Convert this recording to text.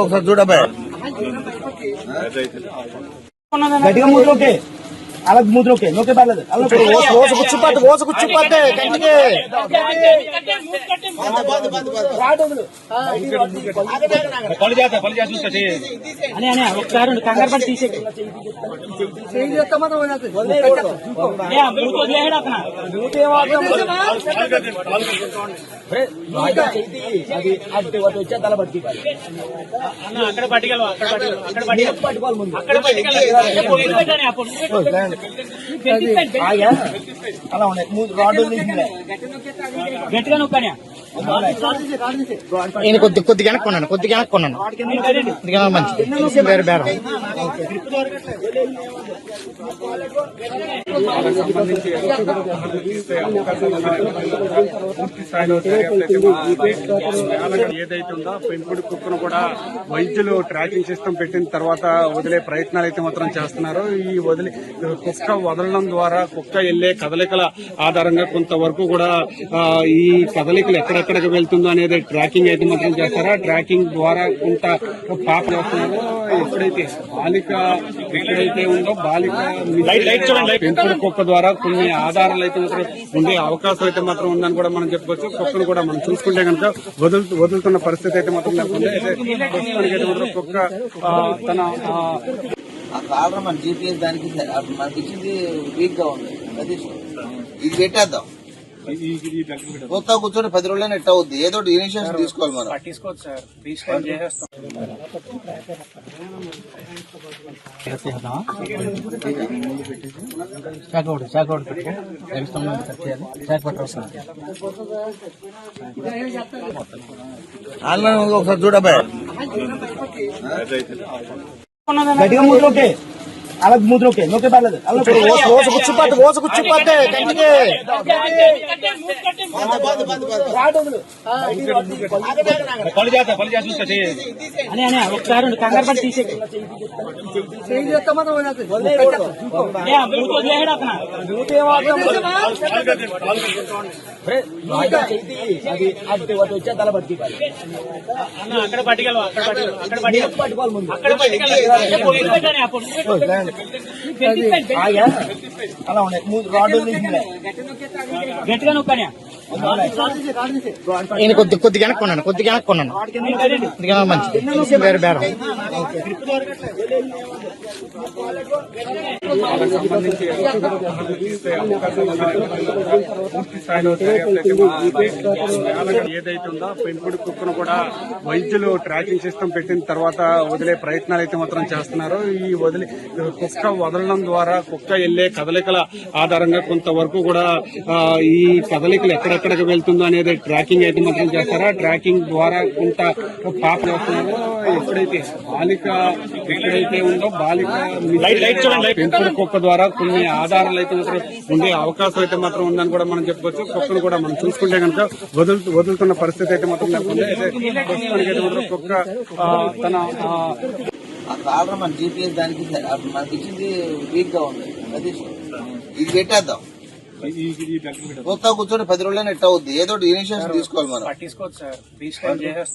ఒకసారి చూడబా గట్టిగా మూతులోకే అలా మూతులోకే నోకే పర్లేదు ఓస కూర్చుపోతే కంటికి ఒకసారి కంగారు పడి తీసే వచ్చా తల పట్టి అక్కడ పట్టుకోవాలి ముందు అలా ఉన్నాయి రాడ్ గట్టిగా నొక్కనే నేను కొద్దిగా కొన్నాను మంచిది వేరే బేరం ఏదైతే ఉందో పెంపుడు కుక్కను కూడా వైద్యులు ట్రాకింగ్ సిస్టమ్ పెట్టిన తర్వాత వదిలే ప్రయత్నాలు అయితే మాత్రం చేస్తున్నారు. ఈ కుక్క వదలడం ద్వారా కుక్క వెళ్లే కదలికల ఆధారంగా కొంతవరకు కూడా ఈ కదలికలు ఎక్కడెక్కడికి వెళ్తుందో అనేది ట్రాకింగ్ అయితే మాత్రం చేస్తారా. ట్రాకింగ్ ద్వారా కొంత పాప చేస్తున్నారు. ఎప్పుడైతే బాలిక ఎక్కడైతే ఉందో బాలిక పెంపుడు కుక్క ద్వారా కొన్ని ఆధారాలు అయితే మాత్రం ఉండే అవకాశం అయితే మాత్రం ఉందని కూడా మనం చెప్పుకోవచ్చు. కుక్కను కూడా మనం చూసుకుంటే కనుక వదులుతున్న పరిస్థితి అయితే మాత్రం లేకుండా ప్రస్తుతానికైతే మాత్రం కుక్క తన కాలర్ మన జీపీఎస్ దానికి మనకి ఇచ్చింది వీక్ గా ఉంది. అది ఇది పెట్టేద్దాం. కొత్త కూర్చొని 10 రోజులైనా ఎట్ అవుద్ది. ఏదో ఇనిషియేషన్ తీసుకోవాలి మనం. పట్టించుకోవచ్చు సార్, తీసుకొని చేసేస్తాం. ఒకసారి చూడబా గట్టిగా మూతులోకే అలా మూతులోకే నోకే పర్లేదు ఓస కూర్చుపోతే కంటికి ఒకసారి కంగారు పడి తీసే వచ్చా తల పట్టి అక్కడ పట్టుకోవాలి ముందు అలా ఉన్నాయి రాడ్ గట్టిగా నొక్కనే నేను కొద్దిగా కొన్నాను మంచిది వేరే బేరం ఏదైతే ఉందో పెంపుడు కుక్కను కూడా వైద్యులు ట్రాకింగ్ సిస్టమ్ పెట్టిన తర్వాత వదిలే ప్రయత్నాలు అయితే మాత్రం చేస్తున్నారు. ఈ కుక్క వదలడం ద్వారా కుక్క వెళ్లే కదలికల ఆధారంగా కొంతవరకు కూడా ఈ కదలికలు ఎక్కడెక్కడికి వెళ్తుందో అనేది ట్రాకింగ్ అయితే మాత్రం చేస్తారా. ట్రాకింగ్ ద్వారా కొంత పాప చేస్తున్నారు. ఎప్పుడైతే బాలిక ఎక్కడైతే ఉందో బాలిక పెంపుడు కుక్క ద్వారా కొన్ని ఆధారాలు అయితే మాత్రం ఉండే అవకాశం అయితే మాత్రం ఉందని కూడా మనం చెప్పుకోవచ్చు. కుక్కను కూడా మనం చూసుకుంటే కనుక వదులుతున్న పరిస్థితి అయితే మాత్రం లేకుండా ప్రస్తుతానికైతే మాత్రం కుక్క తన కాలర్ మన జీపీఎస్ దానికి మనకి ఇచ్చింది వీక్ గా ఉంది. అది ఇది పెట్టేద్దాం. కొత్త కూర్చొని 10 రోజులైనా ఎట్ అవుద్ది. ఏదో ఇనిషియేషన్ తీసుకోవాలి మనం. పట్టించుకోవచ్చు సార్, తీసుకొని చేసేస్తాం.